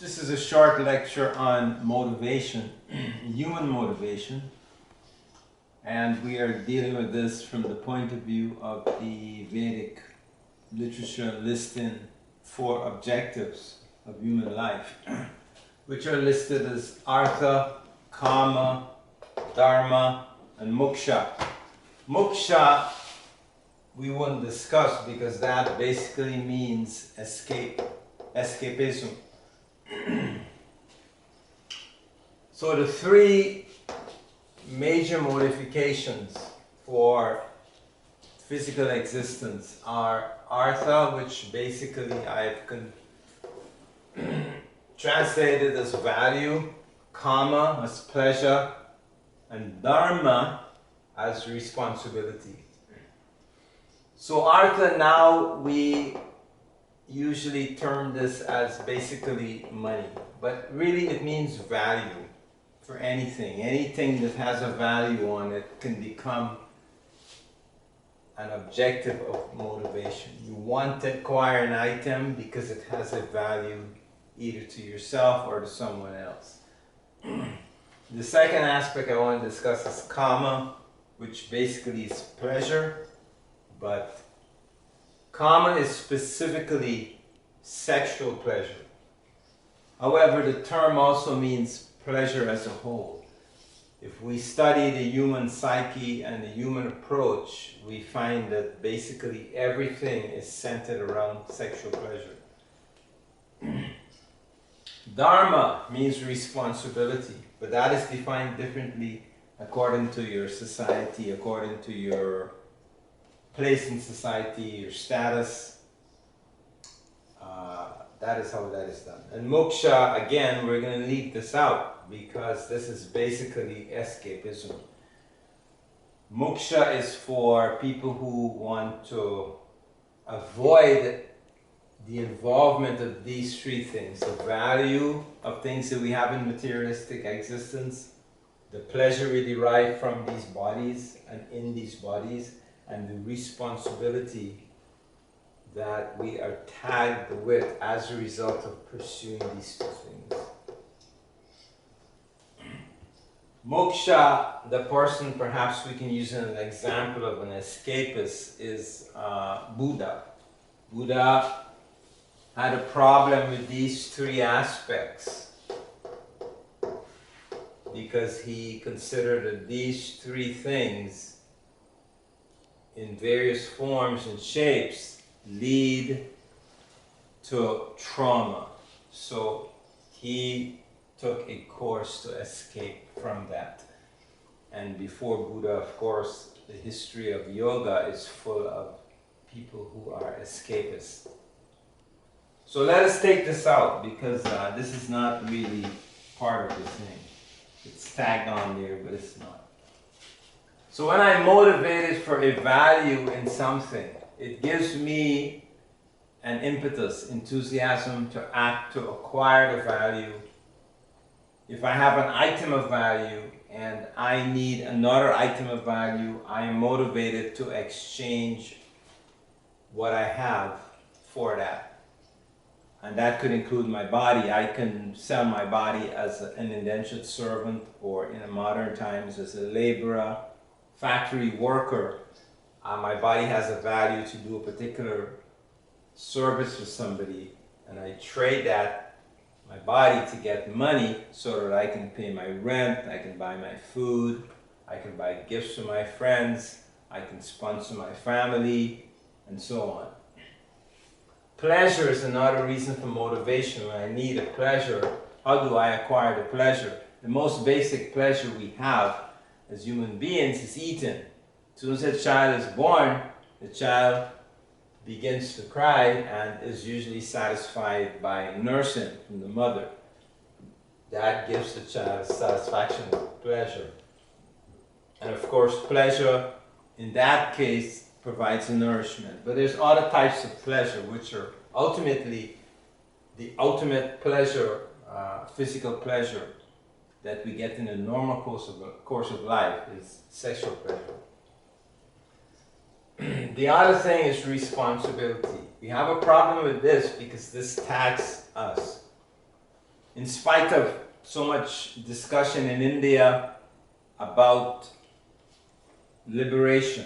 This is a short lecture on motivation, human motivation, and we are dealing with this from the point of view of the Vedic literature listing 4 objectives of human life, which are listed as Artha, Kama, Dharma, and Moksha. Moksha we wouldn't discuss because that basically means escapism. So the 3 major motivations for physical existence are Artha, which basically I've translated as value, Kama as pleasure, and Dharma as responsibility. So Artha, now we usually term this as basically money, but really it means value for anything. Anything that has a value on it can become an objective of motivation. You want to acquire an item because it has a value either to yourself or to someone else. The second aspect I want to discuss is Kama, which basically is pleasure, but Kama is specifically sexual pleasure. However, the term also means pleasure as a whole. If we study the human psyche and the human approach, we find that basically everything is centered around sexual pleasure. Dharma means responsibility, but that is defined differently according to your society, according to your place in society, your status. That is how that is done. And moksha, again, we're going to leave this out because this is basically escapism. Moksha is for people who want to avoid the involvement of these 3 things: the value of things that we have in materialistic existence, the pleasure we derive from these bodies and in these bodies, and the responsibility that we are tagged with as a result of pursuing these 2 things. Moksha, the person perhaps we can use an example of an escapist is Buddha. Buddha had a problem with these 3 aspects because he considered that these 3 things in various forms and shapes lead to trauma. So he took a course to escape from that. And before Buddha, of course, the history of yoga is full of people who are escapists. So let us take this out because this is not really part of the thing. It's tagged on there, but it's not. So when I'm motivated for a value in something, it gives me an impetus, enthusiasm to act, to acquire the value. If I have an item of value and I need another item of value, I am motivated to exchange what I have for that. And that could include my body. I can sell my body as an indentured servant, or in modern times as a laborer, factory worker. My body has a value to do a particular service for somebody, and I trade that, my body, to get money so that I can pay my rent, I can buy my food, I can buy gifts for my friends, I can sponsor my family, and so on. Pleasure is another reason for motivation. When I need a pleasure, how do I acquire the pleasure? The most basic pleasure we have as human beings is eating. As soon as a child is born, the child begins to cry and is usually satisfied by nursing from the mother. That gives the child satisfaction, pleasure. And of course, pleasure in that case provides a nourishment. But there's other types of pleasure which are ultimately the ultimate pleasure, physical pleasure that we get in the normal course of life is sexual pleasure. The other thing is responsibility. We have a problem with this because this tags us. in spite of so much discussion in India about liberation,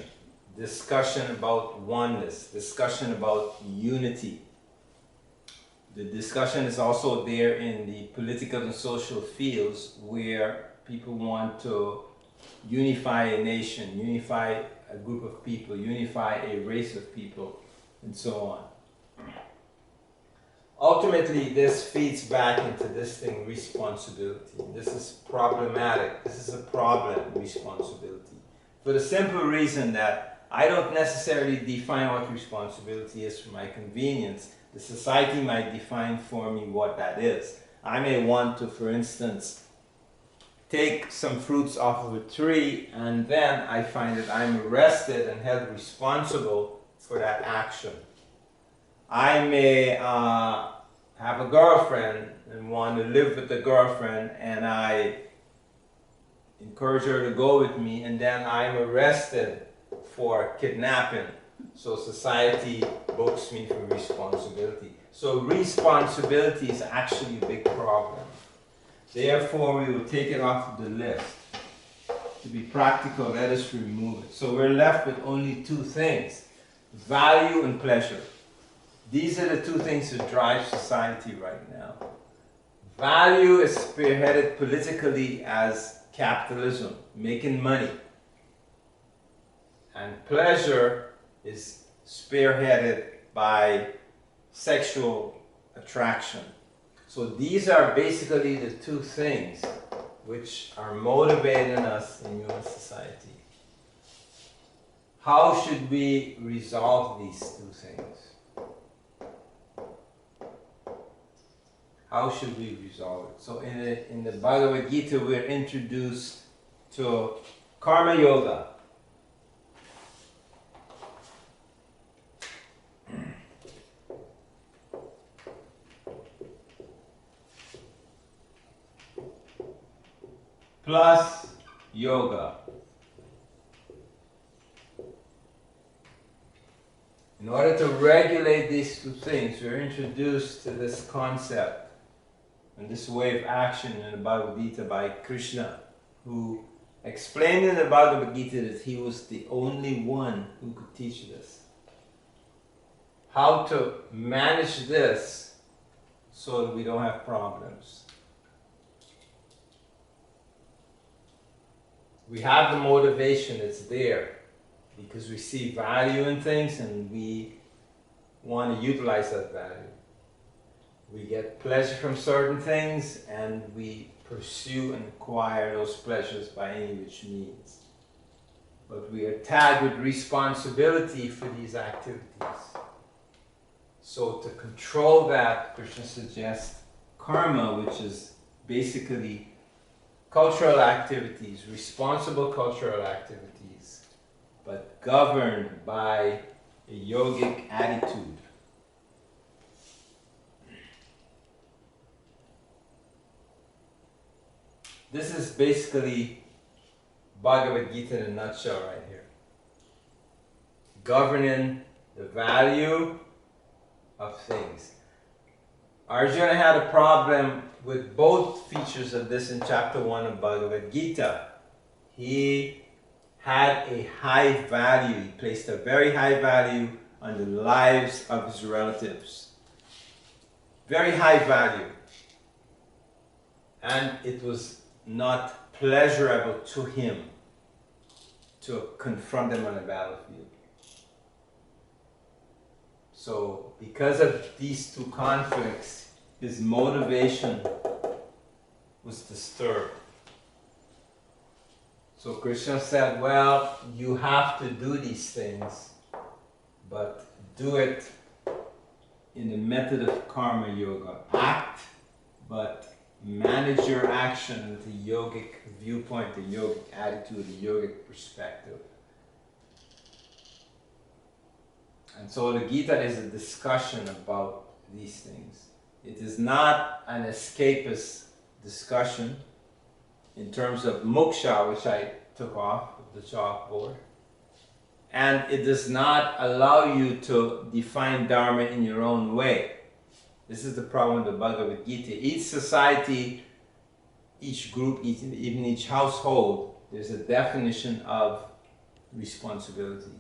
discussion about oneness, discussion about unity, the discussion is also there in the political and social fields where people want to unify a nation, unify a group of people, unify a race of people, and so on. Ultimately, this feeds back into this thing, responsibility. This is problematic. This is a problem, responsibility. For the simple reason that I don't necessarily define what responsibility is for my convenience. The society might define for me what that is. I may want to, for instance, take some fruits off of a tree, and then I find that I'm arrested and held responsible for that action. I may have a girlfriend and want to live with the girlfriend, and I encourage her to go with me, and then I'm arrested for kidnapping. So society books me for responsibility. So responsibility is actually a big problem. Therefore, we will take it off of the list. To be practical, let us remove it. So we're left with only two things: value and pleasure. These are the two things that drive society right now. Value is spearheaded politically as capitalism, making money. And pleasure is spearheaded by sexual attraction. So these are basically the two things which are motivating us in human society. How should we resolve these two things? How should we resolve it? So in the Bhagavad Gita, we're introduced to karma yoga. Plus yoga. In order to regulate these two things, we're introduced to this concept and this way of action in the Bhagavad Gita by Krishna, who explained in the Bhagavad Gita that he was the only one who could teach this. How to manage this so that we don't have problems. We have the motivation, it's there, because we see value in things and we want to utilize that value. We get pleasure from certain things and we pursue and acquire those pleasures by any which means. But we are tagged with responsibility for these activities. So to control that, Krishna suggests karma, which is basically cultural activities, responsible cultural activities, but governed by a yogic attitude. This is basically Bhagavad Gita in a nutshell right here. Governing the value of things. Arjuna had a problem with both features of this in chapter 1 of Bhagavad Gita. He had a high value, he placed a very high value on the lives of his relatives. Very high value. And it was not pleasurable to him to confront them on a battlefield. So, because of these two conflicts, his motivation was disturbed. So Krishna said, well, you have to do these things, but do it in the method of karma yoga. Act, but manage your action with a yogic viewpoint, a yogic attitude, a yogic perspective. And so the Gita is a discussion about these things. It is not an escapist discussion in terms of moksha, which I took off of the chalkboard. And it does not allow you to define Dharma in your own way. This is the problem with the Bhagavad Gita. Each society, each group, even each household, there's a definition of responsibility.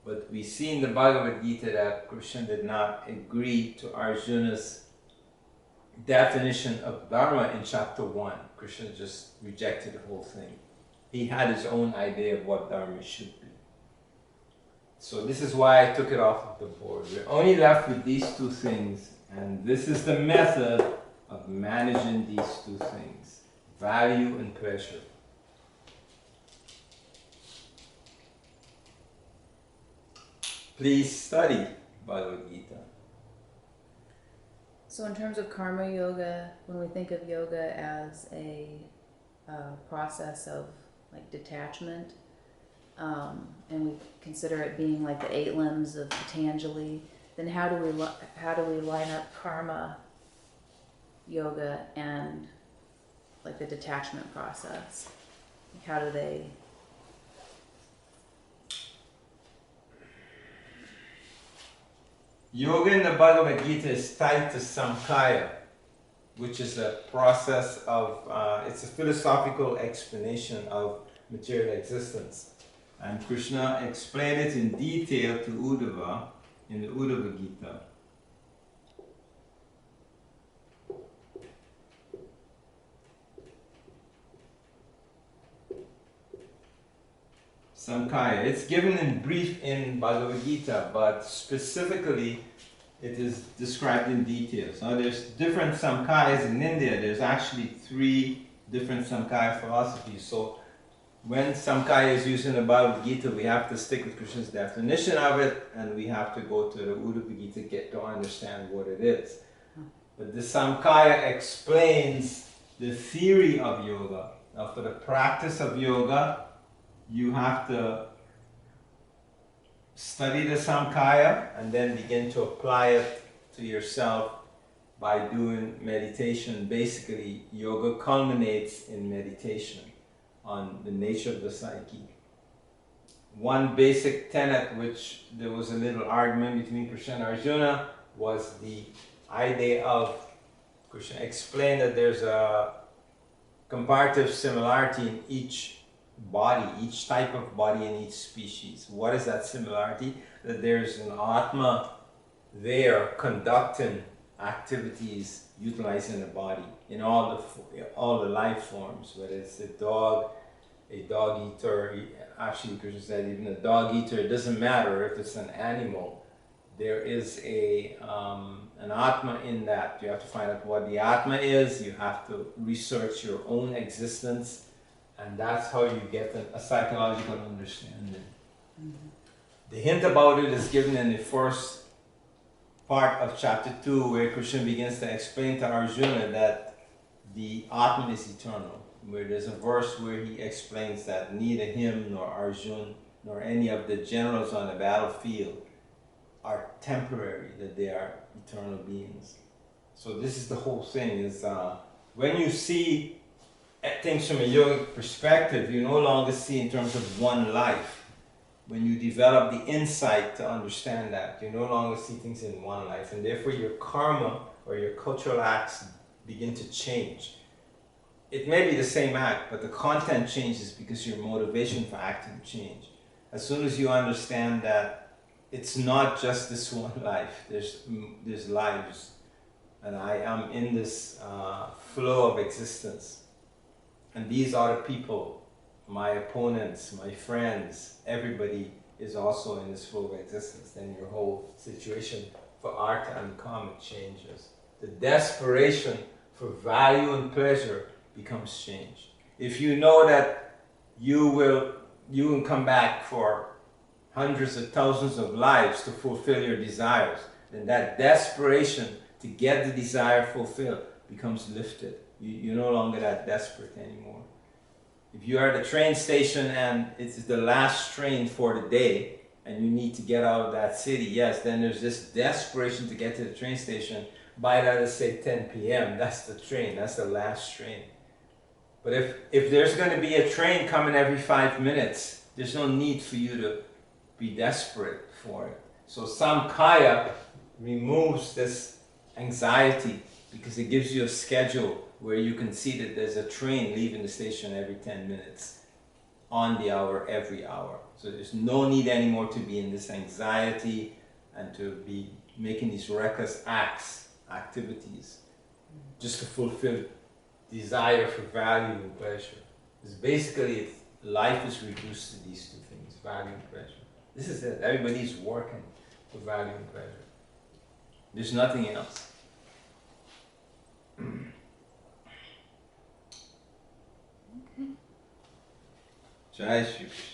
But we see in the Bhagavad Gita that Krishna did not agree to Arjuna's definition of Dharma in chapter 1. Krishna just rejected the whole thing. He had his own idea of what Dharma should be. So this is why I took it off of the board. We're only left with these two things, and this is the method of managing these two things: value and pleasure. Please study Bhagavad Gita. So in terms of karma yoga, when we think of yoga as a process of like detachment, and we consider it being like the 8 limbs of Patanjali, then how do we line up karma yoga and like the detachment process? How do they? Yoga in the Bhagavad Gita is tied to Samkhya, which is a process of, it's a philosophical explanation of material existence. And Krishna explained it in detail to Uddhava in the Uddhava Gita. Samkhya. It's given in brief in Bhagavad Gita, but specifically it is described in detail. So there's different Samkhyas in India. There's actually 3 different Samkhya philosophies. So when Samkhya is used in the Bhagavad Gita, we have to stick with Krishna's definition of it, and we have to go to the Uddhava Gita to understand what it is. But the Samkhya explains the theory of yoga. Now for the practice of yoga, you have to study the Samkhya and then begin to apply it to yourself by doing meditation. Basically, yoga culminates in meditation on the nature of the psyche. One basic tenet, which there was a little argument between Krishna and Arjuna, was the idea of, Krishna explained that there's a comparative similarity in each body, each type of body in each species. What is that similarity? That there's an Atma there conducting activities utilizing the body in all the life forms, whether it's a dog eater, actually Krishna said even a dog eater, it doesn't matter if it's an animal, there is an Atma in that. You have to find out what the Atma is, you have to research your own existence, and that's how you get a psychological understanding. Mm-hmm. The hint about it is given in the first part of chapter 2, where Krishna begins to explain to Arjuna that the Atman is eternal, where there's a verse where he explains that neither him nor Arjuna nor any of the generals on the battlefield are temporary, that they are eternal beings. So this is the whole thing, is when you see things from a yogic perspective, you no longer see in terms of one life. When you develop the insight to understand that, you no longer see things in one life, and therefore your karma or your cultural acts begin to change. It may be the same act, but the content changes because your motivation for acting change. As soon as you understand that it's not just this one life, there's lives, and I am in this flow of existence. And these are the people, my opponents, my friends, everybody is also in this flow of existence. Then your whole situation for Artha and Kama changes. The desperation for value and pleasure becomes changed. If you know that you can come back for hundreds of thousands of lives to fulfill your desires, then that desperation to get the desire fulfilled becomes lifted. You're no longer that desperate anymore. If you are at a train station and it's the last train for the day and you need to get out of that city, yes, then there's this desperation to get to the train station by, let us say, 10 p.m. That's the train, that's the last train. But if there's going to be a train coming every 5 minutes, there's no need for you to be desperate for it. So Samkhya removes this anxiety, because it gives you a schedule where you can see that there's a train leaving the station every 10 minutes, on the hour, every hour. So there's no need anymore to be in this anxiety and to be making these reckless activities, just to fulfill desire for value and pleasure. Because basically life is reduced to these two things, value and pleasure. This is it. Everybody's working for value and pleasure. There's nothing else. Jai Shri Krishna.